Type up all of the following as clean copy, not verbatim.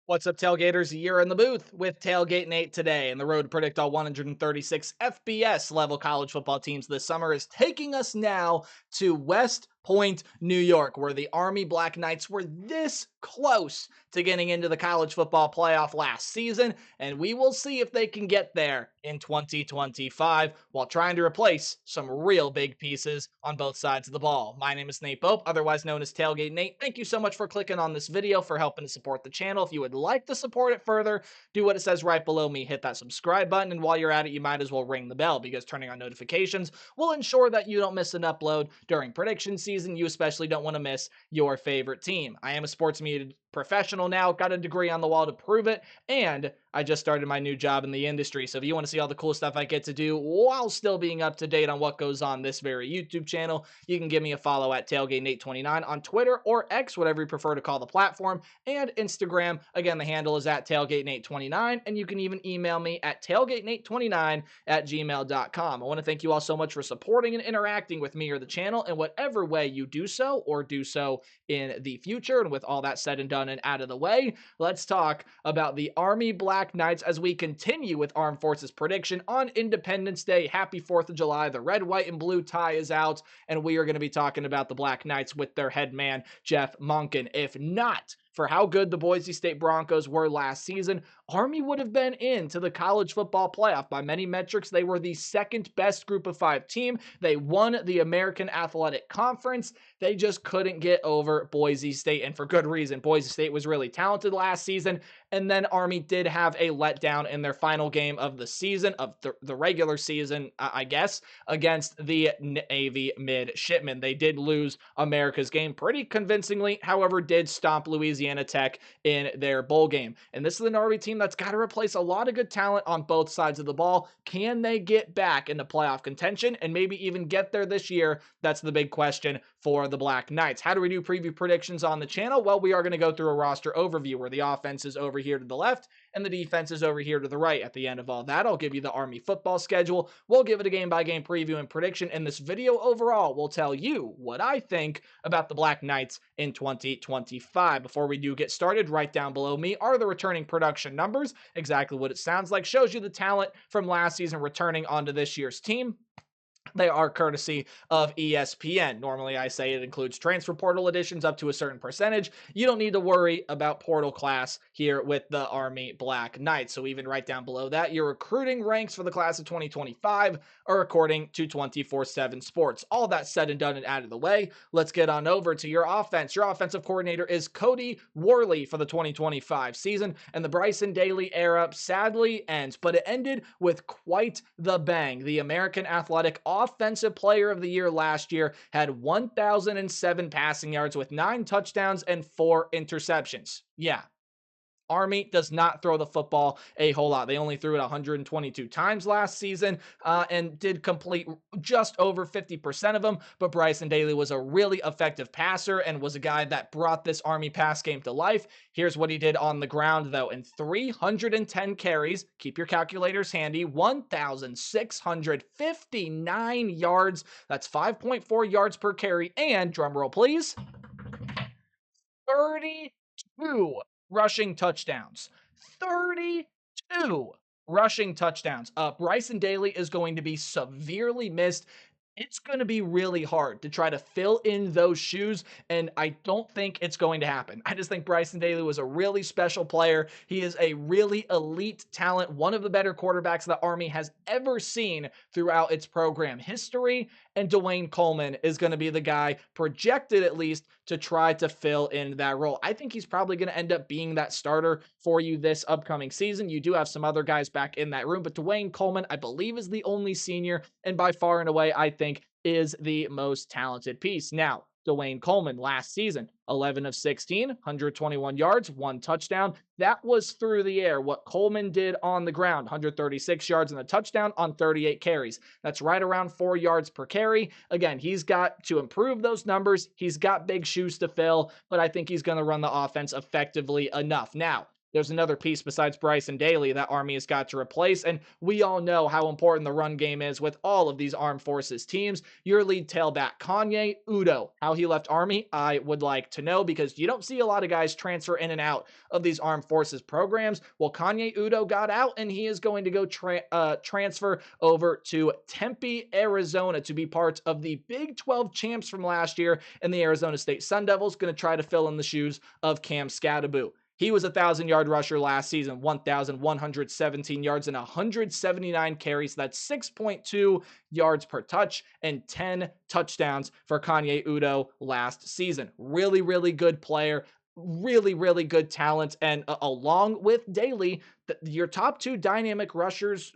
What's up, Tailgaters? You're in the booth with Tailgate Nate today, and the road to predict all 136 FBS level college football teams this summer is taking us now to West Point, New York, where the Army Black Knights were this close to getting into the college football playoff last season, and we will see if they can get there in 2025 while trying to replace some real big pieces on both sides of the ball. My name is Nate Pope, otherwise known as Tailgate Nate. Thank you so much for clicking on this video, for helping to support the channel. If you would like to support it further, do what it says right below me. Hit that subscribe button, and while you're at it, you might as well ring the bell, because turning on notifications will ensure that you don't miss an upload during prediction season. You especially don't want to miss your favorite team. I am a sports media professional now, got a degree on the wall to prove it, and I just started my new job in the industry. So if you want to see all the cool stuff I get to do while still being up to date on what goes on this very YouTube channel, you can give me a follow at TailgateNate29 on Twitter or X, whatever you prefer to call the platform, and Instagram. Again, the handle is at TailgateNate29, and you can even email me at TailgateNate29@gmail.com. I want to thank you all so much for supporting and interacting with me or the channel in whatever way you do so, or do so in the future. And with all that said and done and out of the way, let's talk about the Army Black Knights as we continue with Armed Forces prediction on Independence Day. Happy 4th of July. The red, white, and blue tie is out, and we are going to be talking about the Black Knights with their head man, Jeff Monken. If not for how good the Boise State Broncos were last season, Army would have been into the college football playoff. By many metrics, they were the second best group of 5 team. They won the American Athletic Conference. They just couldn't get over Boise State, and for good reason. Boise State was really talented last season, and then Army did have a letdown in their final game of the season, of the regular season, I guess, against the Navy Midshipmen. They did lose America's game pretty convincingly, however, did stomp Louisiana Tech in their bowl game. And this is an Army team that's got to replace a lot of good talent on both sides of the ball. Can they get back into playoff contention and maybe even get there this year? That's the big question for the Black Knights. How do we do preview predictions on the channel? Well, we are going to go through a roster overview where the offense is over here to the left and the defense is over here to the right. At the end of all that, I'll give you the Army football schedule. We'll give it a game-by-game preview and prediction, and this video overall will tell you what I think about the Black Knights in 2025. Before we do get started, right down below me are the returning production numbers. Exactly what it sounds like. Shows you the talent from last season returning onto this year's team. They are courtesy of ESPN. Normally, I say it includes transfer portal additions up to a certain percentage. You don't need to worry about portal class here with the Army Black Knights. So even right down below that, your recruiting ranks for the class of 2025 are according to 24/7 Sports. All that said and done and out of the way, let's get on over to your offense. Your offensive coordinator is Cody Worley for the 2025 season, and the Bryson Daly era sadly ends, but it ended with quite the bang. The American Athletic Offensive Player of the Year last year had 1,007 passing yards with 9 touchdowns and 4 interceptions. Yeah. Army does not throw the football a whole lot. They only threw it 122 times last season and did complete just over 50% of them. But Bryson Daly was a really effective passer and was a guy that brought this Army pass game to life. Here's what he did on the ground, though. In 310 carries, keep your calculators handy, 1,659 yards. That's 5.4 yards per carry. And, drumroll please, 32 rushing touchdowns. 32 rushing touchdowns. Bryson Daly is going to be severely missed. It's going to be really hard to try to fill in those shoes, and I don't think it's going to happen. I just think Bryson Daly was a really special player. He is a really elite talent, one of the better quarterbacks the Army has ever seen throughout its program history, and Dwayne Coleman is going to be the guy, projected at least, to try to fill in that role. I think he's probably going to end up being that starter for you this upcoming season. You do have some other guys back in that room, but Dwayne Coleman, I believe, is the only senior, and by far and away, I think, is the most talented piece. Now, Dwayne Coleman last season, 11 of 16, 121 yards, 1 touchdown. That was through the air. What Coleman did on the ground, 136 yards and a touchdown on 38 carries. That's right around 4 yards per carry. Again, he's got to improve those numbers. He's got big shoes to fill, but I think he's going to run the offense effectively enough. Now, there's another piece besides Bryson Daly that Army has got to replace. And we all know how important the run game is with all of these armed forces teams. Your lead tailback, Kanye Udo, how he left Army, I would like to know, because you don't see a lot of guys transfer in and out of these armed forces programs. Well, Kanye Udo got out, and he is going to go transfer over to Tempe, Arizona, to be part of the Big 12 champs from last year, and the Arizona State Sun Devils going to try to fill in the shoes of Cam Scadaboo. He was a 1,000-yard rusher last season, 1,117 yards and 179 carries. That's 6.2 yards per touch and 10 touchdowns for Kanye Udo last season. Really, really good player. Really, really good talent. And along with Daly, your top two dynamic rushers,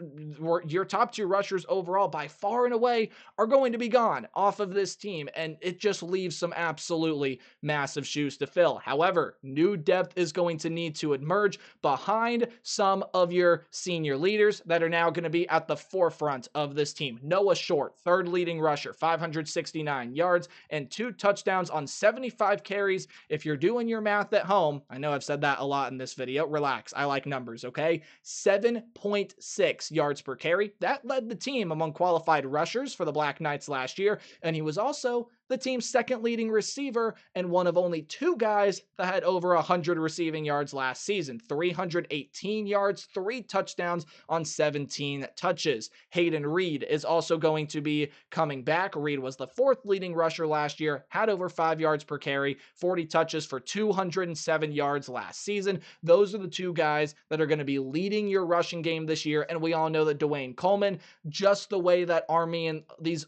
your top two rushers overall by far and away, are going to be gone off of this team. And it just leaves some absolutely massive shoes to fill. However, new depth is going to need to emerge behind some of your senior leaders that are now going to be at the forefront of this team. Noah Short, third leading rusher, 569 yards and 2 touchdowns on 75 carries. If you're doing your math at home, I know I've said that a lot in this video. Relax. I like numbers, okay? 7.6 yards per carry. That led the team among qualified rushers for the Black Knights last year, and he was also the team's second leading receiver and one of only 2 guys that had over 100 receiving yards last season. 318 yards, 3 touchdowns on 17 touches. Hayden Reed is also going to be coming back. Reed was the 4th leading rusher last year, had over 5 yards per carry, 40 touches for 207 yards last season. Those are the 2 guys that are going to be leading your rushing game this year, and we all know that Dwayne Coleman, just the way that Army and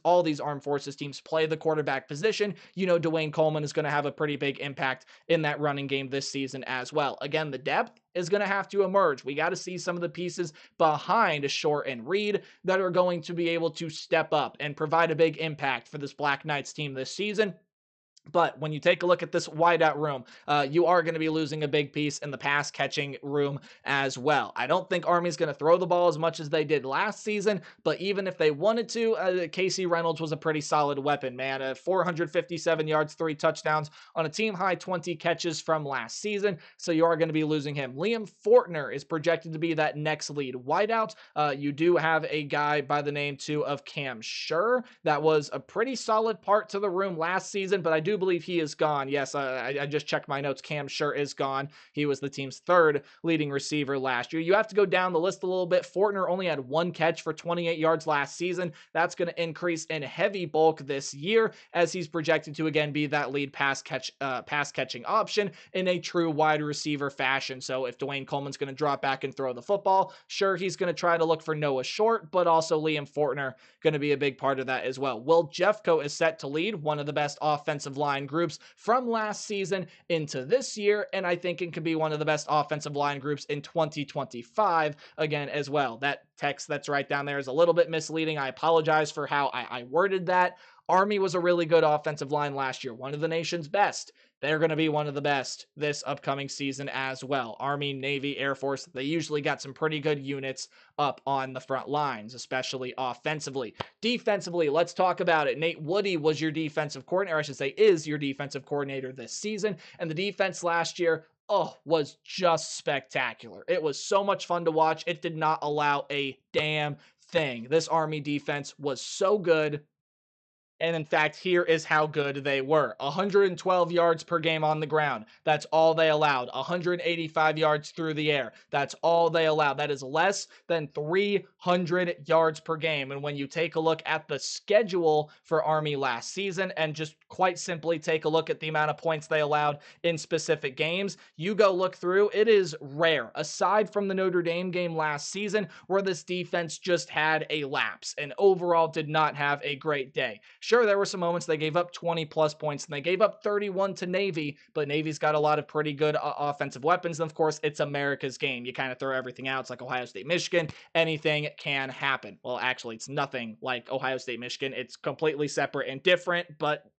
all these armed forces teams play the quarterback position, you know Dwayne Coleman is going to have a pretty big impact in that running game this season as well. Again, the depth is going to have to emerge. We got to see some of the pieces behind Short and Reed that are going to be able to step up and provide a big impact for this Black Knights team this season. But when you take a look at this wideout room, you are going to be losing a big piece in the pass catching room as well. I don't think Army's going to throw the ball as much as they did last season, but even if they wanted to, Casey Reynolds was a pretty solid weapon, man. 457 yards, 3 touchdowns on a team high 20 catches from last season. So you are going to be losing him. Liam Fortner is projected to be that next lead wideout. You do have a guy by the name too of Cam Schur. That was a pretty solid part to the room last season, but I do believe he is gone. Yes, I just checked my notes. Cam Schur is gone. He was the team's 3rd leading receiver last year. You have to go down the list a little bit. Fortner only had 1 catch for 28 yards last season. That's going to increase in heavy bulk this year, as he's projected to again be that lead pass catching option in a true wide receiver fashion. So if Dwayne Coleman's going to drop back and throw the football, sure, he's going to try to look for Noah Short, but also Liam Fortner going to be a big part of that as well. Will Jeffcoat is set to lead one of the best offensive line groups from last season into this year, and I think it could be one of the best offensive line groups in 2025 again as well. That text that's right down there is a little bit misleading. I apologize for how I worded that. Army was a really good offensive line last year, one of the nation's best. They're going to be one of the best this upcoming season as well. Army, Navy, Air Force, they usually got some pretty good units up on the front lines, especially offensively. Defensively, let's talk about it. Nate Woody was your defensive coordinator, I should say, is your defensive coordinator this season. And the defense last year, was just spectacular. It was so much fun to watch. It did not allow a damn thing. This Army defense was so good. And in fact, here is how good they were. 112 yards per game on the ground. That's all they allowed. 185 yards through the air. That's all they allowed. That is less than 300 yards per game. And when you take a look at the schedule for Army last season and just quite simply take a look at the amount of points they allowed in specific games, you go look through, it is rare, aside from the Notre Dame game last season, where this defense just had a lapse and overall did not have a great day. Sure, there were some moments they gave up 20 plus points and they gave up 31 to Navy, but Navy's got a lot of pretty good offensive weapons. And of course, it's America's game. You kind of throw everything out. It's like Ohio State, Michigan. Anything can happen. Well, actually, it's nothing like Ohio State, Michigan. It's completely separate and different, but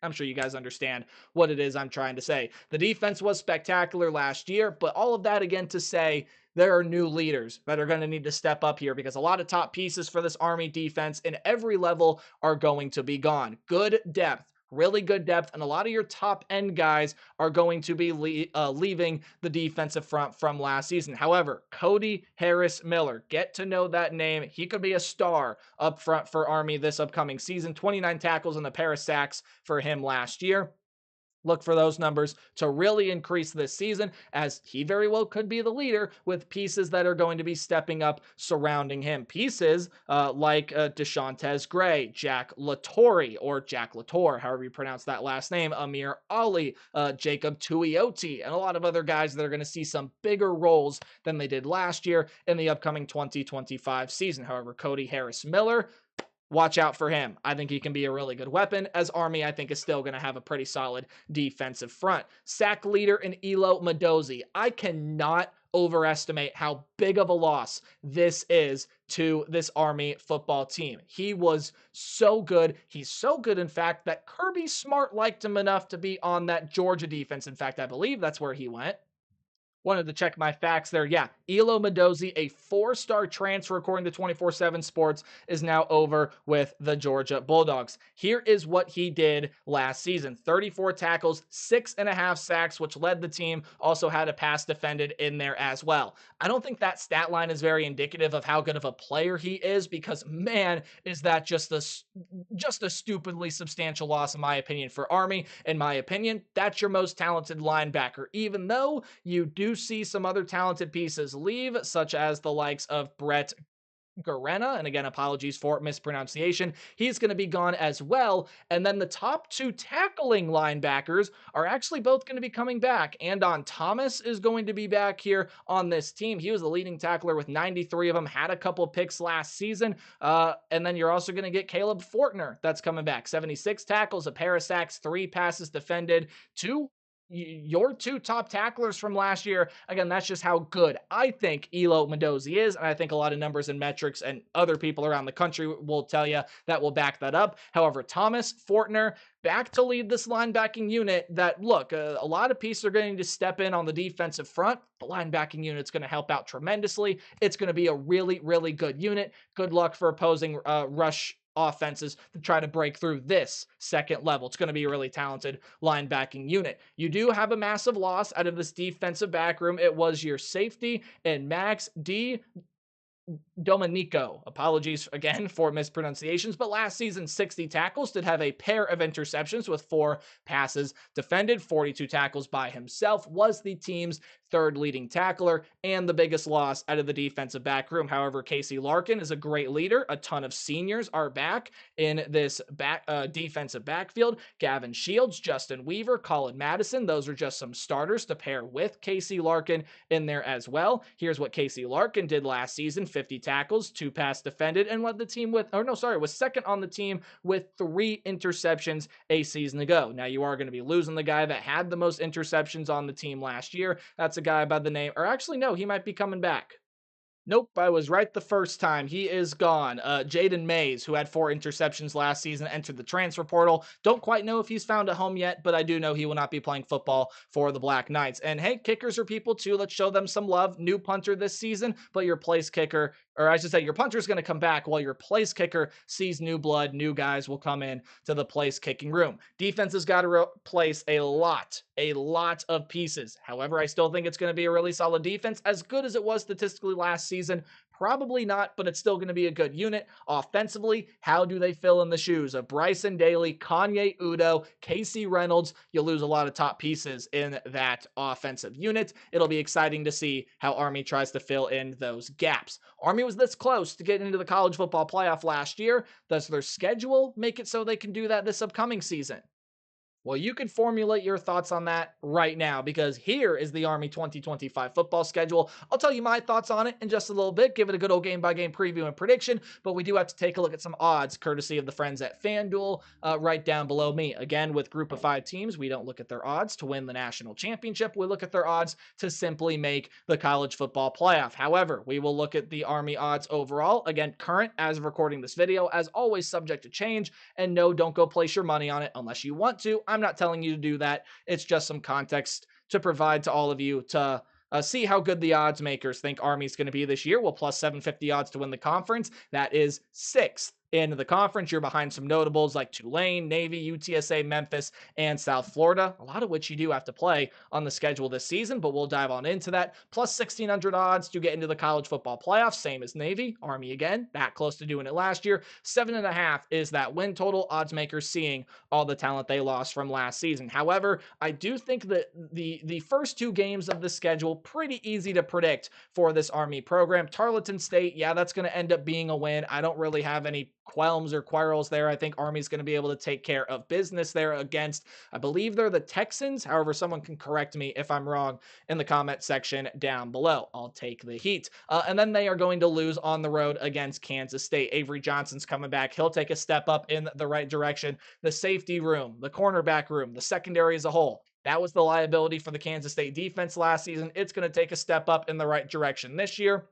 I'm sure you guys understand what it is I'm trying to say. The defense was spectacular last year, but all of that again to say there are new leaders that are going to need to step up here because a lot of top pieces for this Army defense in every level are going to be gone. Good depth really good depth, and a lot of your top end guys are going to be leaving the defensive front from last season. However, Cody Harris Miller, get to know that name. He could be a star up front for Army this upcoming season. 29 tackles and a pair of sacks for him last year. Look for those numbers to really increase this season, as he very well could be the leader with pieces that are going to be stepping up surrounding him. Pieces like Deshauntes Gray, Jack Latore, or Jack Latour, however you pronounce that last name, Amir Ali, Jacob Tuioti, and a lot of other guys that are going to see some bigger roles than they did last year in the upcoming 2025 season. However, Cody Harris Miller, watch out for him. I think he can be a really good weapon, as Army, I think, is still going to have a pretty solid defensive front. Sack leader in Elo Madozi. I cannot overestimate how big of a loss this is to this Army football team. He was so good. He's so good, in fact, that Kirby Smart liked him enough to be on that Georgia defense. In fact, I believe that's where he went. Wanted to check my facts there. Yeah, Elo Madozi, a 4-star transfer according to 24/7 Sports, is now over with the Georgia Bulldogs. Here is what he did last season. 34 tackles, 6.5 sacks, which led the team. Also had a pass defended in there as well. I don't think that stat line is very indicative of how good of a player he is, because, man, is that just a stupidly substantial loss, in my opinion, for Army. In my opinion, that's your most talented linebacker, even though you do see some other talented pieces leave, such as the likes of Brett Garena, and again, apologies for mispronunciation. He's going to be gone as well. And then the top 2 tackling linebackers are actually both going to be coming back. Andon Thomas is going to be back here on this team. He was the leading tackler with 93 of them, had a couple picks last season. And then you're also going to get Caleb Fortner that's coming back. 76 tackles, a pair of sacks, 3 passes defended, your 2 top tacklers from last year. Again, that's just how good I think Elo Madozi is, and I think a lot of numbers and metrics and other people around the country will tell you that will back that up. However, Thomas Fortner back to lead this linebacking unit that, look, a lot of pieces are going to step in on the defensive front. The linebacking unit's going to help out tremendously. It's going to be a really, really good unit. Good luck for opposing rush offenses to try to break through this second level. It's going to be a really talented linebacking unit. You do have a massive loss out of this defensive back room. It was your safety and Max D. Domenico. Apologies again for mispronunciations, but last season, 60 tackles, did have a pair of interceptions with 4 passes defended, 42 tackles by himself, was the team's 3rd leading tackler, and the biggest loss out of the defensive back room. However, Casey Larkin is a great leader. A ton of seniors are back in this defensive backfield. Gavin Shields, Justin Weaver, Colin Madison, those are just some starters to pair with Casey Larkin in there as well. Here's what Casey Larkin did last season: 50 tackles, 2 pass defended, and led the team with, was second on the team with 3 interceptions a season ago. Now, you are going to be losing the guy that had the most interceptions on the team last year. That's a guy by the name, or actually, no, he might be coming back. Nope, I was right the first time. He is gone. Jaden Mays, who had 4 interceptions last season, entered the transfer portal. Don't quite know if he's found a home yet, but I do know he will not be playing football for the Black Knights. And hey, kickers are people too. Let's show them some love. New punter this season, but your place kicker, or I should say your punter is going to come back while your place kicker sees new blood. New guys will come in to the place kicking room. Defense has got to replace a lot of pieces. However, I still think it's going to be a really solid defense. As good as it was statistically last season, probably not, but it's still going to be a good unit. Offensively, how do they fill in the shoes of Bryson Daly, Kanye Udo, Casey Reynolds? You lose a lot of top pieces in that offensive unit. It'll be exciting to see how Army tries to fill in those gaps. Army was this close to getting into the college football playoff last year. Does their schedule make it so they can do that this upcoming season? Well, you can formulate your thoughts on that right now, because here is the Army 2025 football schedule. I'll tell you my thoughts on it in just a little bit, give it a good old game-by-game preview and prediction, but we do have to take a look at some odds, courtesy of the friends at FanDuel, right down below me. Again, with Group of 5 teams, we don't look at their odds to win the national championship. We look at their odds to simply make the college football playoff. However, we will look at the Army odds overall. Again, current as of recording this video, as always, subject to change. And no, don't go place your money on it unless you want to. I'm not telling you to do that. It's just some context to provide to all of you to see how good the odds makers think Army's going to be this year. Well, plus 750 odds to win the conference. That is 6th in the conference. You're behind some notables like Tulane, Navy, UTSA, Memphis, and South Florida, a lot of which you do have to play on the schedule this season, but we'll dive on into that. Plus 1,600 odds to get into the college football playoffs, same as Navy. Army again, that close to doing it last year. 7.5 is that win total. Odds makers seeing all the talent they lost from last season. However, I do think that the first two games of the schedule pretty easy to predict for this Army program. Tarleton State, yeah, that's going to end up being a win. I don't really have any qualms or quarrels there. I think Army's going to be able to take care of business there against, I believe they're the Texans. However, someone can correct me if I'm wrong in the comment section down below. I'll take the heat. And then they are going to lose on the road against Kansas State. Avery Johnson's coming back. He'll take a step up in the right direction. The safety room, the cornerback room, the secondary as a whole. That was the liability for the Kansas State defense last season. It's going to take a step up in the right direction this year.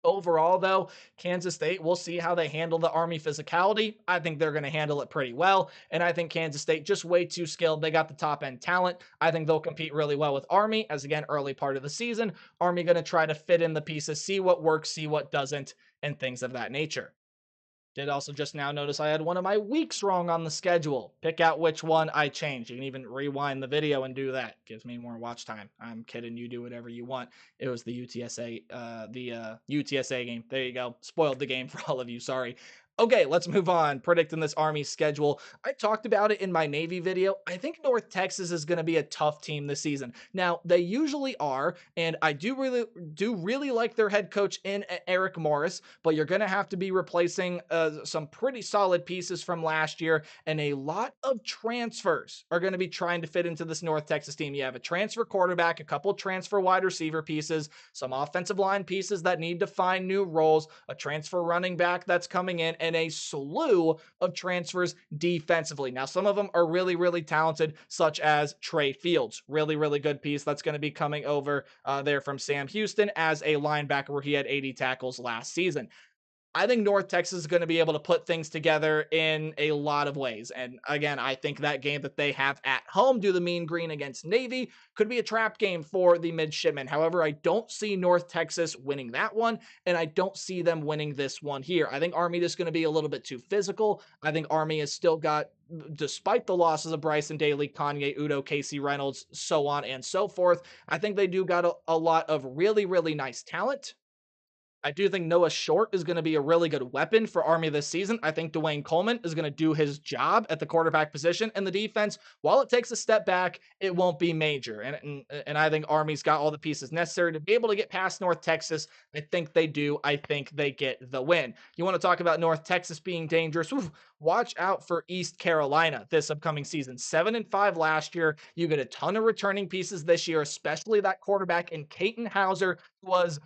Overall, though, Kansas State, we'll see how they handle the Army physicality. I think they're going to handle it pretty well. And I think Kansas State, just way too skilled. They got the top end talent. I think they'll compete really well with Army, as again, early part of the season. Army going to try to fit in the pieces, see what works, see what doesn't, and things of that nature. Did also just now notice I had one of my weeks wrong on the schedule. Pick out which one I changed. You can even rewind the video and do that. Gives me more watch time. I'm kidding. You do whatever you want. It was the UTSA game. There you go. Spoiled the game for all of you. Sorry. Okay, let's move on. Predicting this Army schedule. I talked about it in my Navy video. I think North Texas is going to be a tough team this season. Now, they usually are, and I do really like their head coach in Eric Morris, but you're going to have to be replacing some pretty solid pieces from last year, and a lot of transfers are going to be trying to fit into this North Texas team. You have a transfer quarterback, a couple transfer wide receiver pieces, some offensive line pieces that need to find new roles, a transfer running back that's coming in, and a slew of transfers defensively. Now, some of them are really, really talented, such as Trey Fields. Really, really good piece that's going to be coming over there from Sam Houston as a linebacker where he had 80 tackles last season. I think North Texas is going to be able to put things together in a lot of ways. And again, I think that game that they have at home, do the Mean Green against Navy, could be a trap game for the midshipmen. However, I don't see North Texas winning that one, and I don't see them winning this one here. I think Army is going to be a little bit too physical. I think Army has still got, despite the losses of Bryson Daly, Kanye Udo, Casey Reynolds, so on and so forth, I think they do got a lot of really, really nice talent. I do think Noah Short is going to be a really good weapon for Army this season. I think Dwayne Coleman is going to do his job at the quarterback position, and the defense, while it takes a step back, it won't be major. And I think Army's got all the pieces necessary to be able to get past North Texas. I think they do. I think they get the win. You want to talk about North Texas being dangerous? Oof, watch out for East Carolina this upcoming season. 7-5 last year. You get a ton of returning pieces this year, especially that quarterback in Caton Hauser was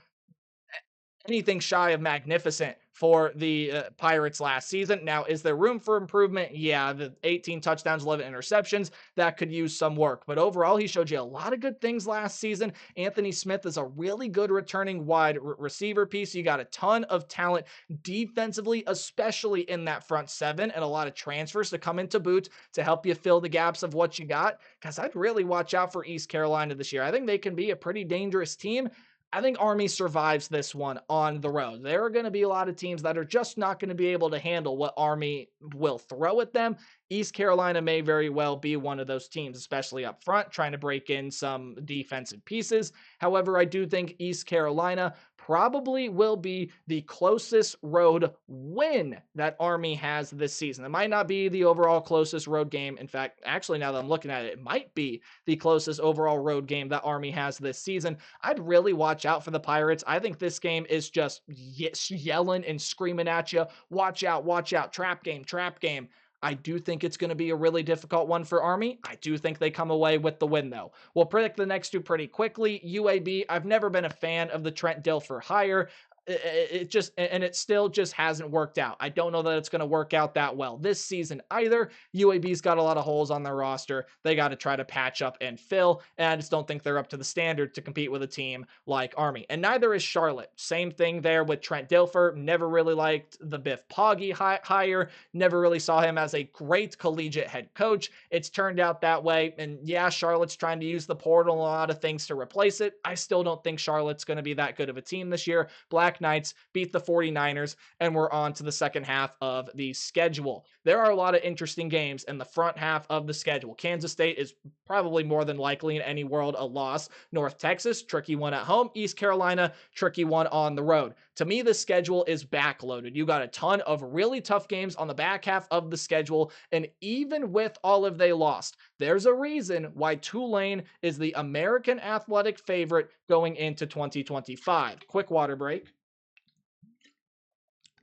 anything shy of magnificent for the Pirates last season. Now, is there room for improvement? Yeah, the 18 touchdowns, 11 interceptions, that could use some work. But overall, he showed you a lot of good things last season. Anthony Smith is a really good returning wide receiver piece. You got a ton of talent defensively, especially in that front seven, and a lot of transfers to come into boot to help you fill the gaps of what you got. Because I'd really watch out for East Carolina this year. I think they can be a pretty dangerous team. I think Army survives this one on the road. There are going to be a lot of teams that are just not going to be able to handle what Army will throw at them. East Carolina may very well be one of those teams, especially up front, trying to break in some defensive pieces. However, I do think East Carolina probably will be the closest road win that Army has this season. It might not be the overall closest road game. In fact, actually, now that I'm looking at it, it might be the closest overall road game that Army has this season. I'd really watch out for the Pirates. I think this game is just yelling and screaming at you. Watch out, trap game, trap game. I do think it's going to be a really difficult one for Army. I do think they come away with the win, though. We'll predict the next two pretty quickly. UAB, I've never been a fan of the Trent Dilfer hire. It still just hasn't worked out. I don't know that it's going to work out that well this season either. UAB's got a lot of holes on their roster. They got to try to patch up and fill, and I just don't think they're up to the standard to compete with a team like Army. And neither is Charlotte. Same thing there with Trent Dilfer. Never really liked the Biff Poggi hire. Never really saw him as a great collegiate head coach. It's turned out that way, and yeah, Charlotte's trying to use the portal and a lot of things to replace it. I still don't think Charlotte's going to be that good of a team this year. Black Black Knights, beat the 49ers, and we're on to the second half of the schedule. There are a lot of interesting games in the front half of the schedule. Kansas State is probably more than likely in any world a loss. North Texas, tricky one at home. East Carolina, tricky one on the road. To me, the schedule is backloaded. You got a ton of really tough games on the back half of the schedule, and even with all of they lost, there's a reason why Tulane is the American Athletic favorite going into 2025. Quick water break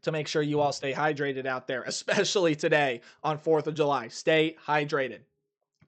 to make sure you all stay hydrated out there, especially today on 4th of July. Stay hydrated.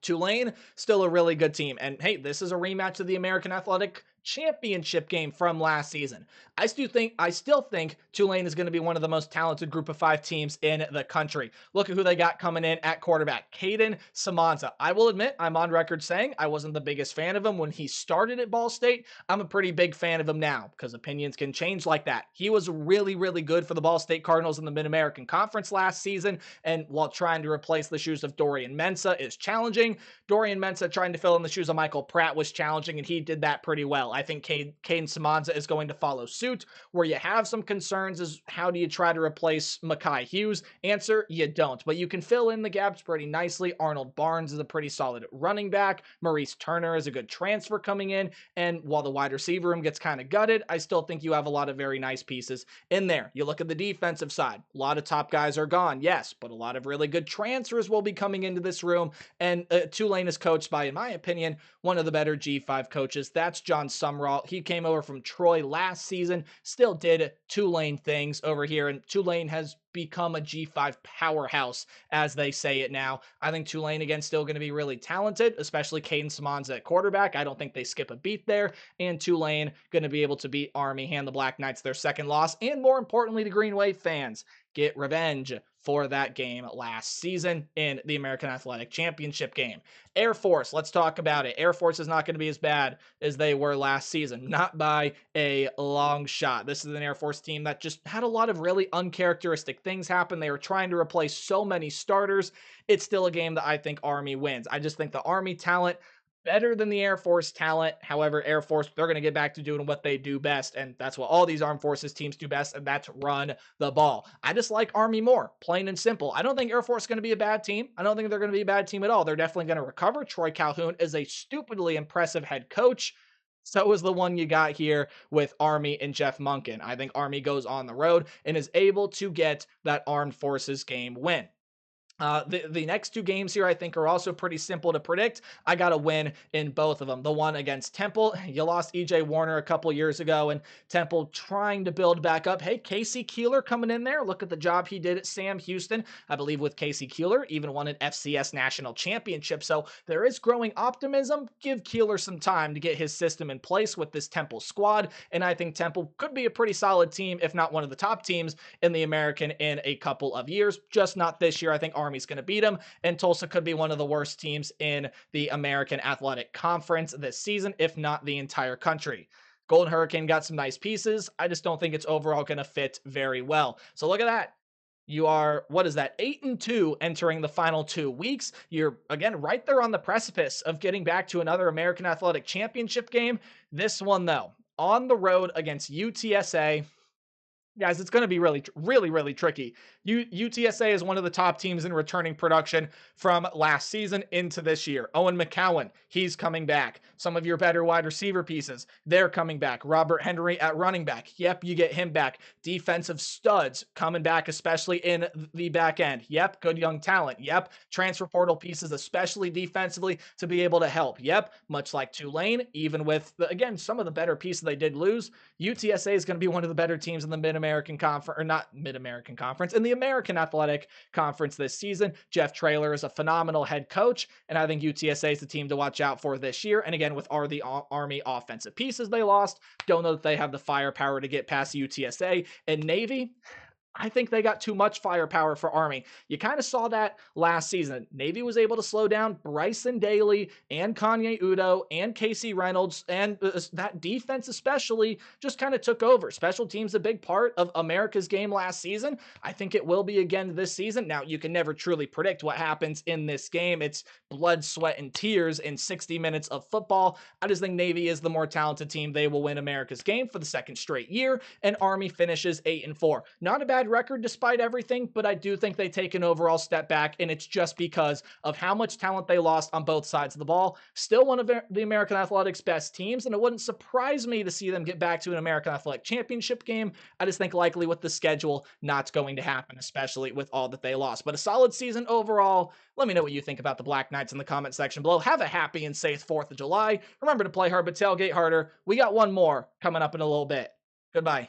Tulane, still a really good team. And hey, this is a rematch of the American Athletic Championship game from last season. I still think Tulane is going to be one of the most talented group of 5 teams in the country. Look at who they got coming in at quarterback. Caden Samanza. I will admit, I'm on record saying I wasn't the biggest fan of him when he started at Ball State. I'm a pretty big fan of him now because opinions can change like that. He was really, really good for the Ball State Cardinals in the Mid-American Conference last season, and while trying to replace the shoes of Dorian Mensah is challenging, Dorian Mensah trying to fill in the shoes of Michael Pratt was challenging, and he did that pretty well. I think Caden Samanza is going to follow suit. Where you have some concerns is how do you try to replace Mekhi Hughes? Answer, you don't. But you can fill in the gaps pretty nicely. Arnold Barnes is a pretty solid running back. Maurice Turner is a good transfer coming in. And while the wide receiver room gets kind of gutted, I still think you have a lot of very nice pieces in there. You look at the defensive side. A lot of top guys are gone, yes, but a lot of really good transfers will be coming into this room. And Tulane is coached by, in my opinion, one of the better G5 coaches. That's John Sumrall. He came over from Troy last season, still did Tulane things over here, and Tulane has become a G5 powerhouse, as they say it now. I think Tulane, again, still going to be really talented, especially Caden Samanza at quarterback. I don't think they skip a beat there, and Tulane going to be able to beat Army, hand the Black Knights their second loss, and more importantly, the Green Wave fans get revenge for that game last season in the American Athletic Championship game. Air Force, let's talk about it. Air Force is not going to be as bad as they were last season, not by a long shot. This is an Air Force team that just had a lot of really uncharacteristic things happen. They were trying to replace so many starters. It's still a game that I think Army wins. I just think the Army talent better than the Air Force talent. However, Air Force, they're going to get back to doing what they do best, and that's what all these armed forces teams do best, and that's run the ball. I just like Army more, plain and simple. I don't think Air Force is going to be a bad team. I don't think they're going to be a bad team at all. They're definitely going to recover. Troy Calhoun is a stupidly impressive head coach. So is the one you got here with Army and Jeff Monken. I think Army goes on the road and is able to get that armed forces game win. The next 2 games here, I think, are also pretty simple to predict. I got a win in both of them. The one against Temple, you lost E.J. Warner a couple years ago, and Temple trying to build back up. Hey, Casey Keeler coming in there. Look at the job he did at Sam Houston. I believe with Casey Keeler, even won an FCS national championship. So there is growing optimism. Give Keeler some time to get his system in place with this Temple squad, and I think Temple could be a pretty solid team, if not one of the top teams in the American in a couple of years. Just not this year. I think Army's going to beat them, and Tulsa could be one of the worst teams in the American Athletic Conference this season, if not the entire country. Golden Hurricane got some nice pieces. I just don't think it's overall going to fit very well. So look at that. You are, what is that, 8-2 entering the final 2 weeks. You're, again, right there on the precipice of getting back to another American Athletic Championship game. This one, though, on the road against UTSA. Guys, it's going to be really, really, really tricky. UTSA is one of the top teams in returning production from last season into this year. Owen McCowan, he's coming back. Some of your better wide receiver pieces, they're coming back. Robert Henry at running back. Yep, you get him back. Defensive studs coming back, especially in the back end. Yep, good young talent. Yep, transfer portal pieces, especially defensively, to be able to help. Yep, much like Tulane, even with, again, some of the better pieces they did lose, UTSA is going to be one of the better teams in the Mid-American Conference, or not Mid-American Conference, in the American Athletic Conference this season. Jeff Traylor is a phenomenal head coach, and I think UTSA is the team to watch out for this year. And again, with the Army offensive pieces they lost, don't know that they have the firepower to get past UTSA. And Navy, I think they got too much firepower for Army. You kind of saw that last season. Navy was able to slow down Bryson Daly and Kanye Udo and Casey Reynolds, and that defense especially just kind of took over. Special teams a big part of America's game last season. I think it will be again this season. Now, you can never truly predict what happens in this game. It's blood, sweat, and tears in 60 minutes of football. I just think Navy is the more talented team. They will win America's game for the second straight year, and Army finishes 8-4. Not a bad record despite everything, but I do think they take an overall step back, and it's just because of how much talent they lost on both sides of the ball. Still one of the American Athletics' best teams, and it wouldn't surprise me to see them get back to an American Athletic Championship game. I just think likely with the schedule, not going to happen, especially with all that they lost. But a solid season overall. Let me know what you think about the Black Knights in the comment section below. Have a happy and safe 4th of July. Remember to play hard but tailgate harder. We got one more coming up in a little bit. Goodbye.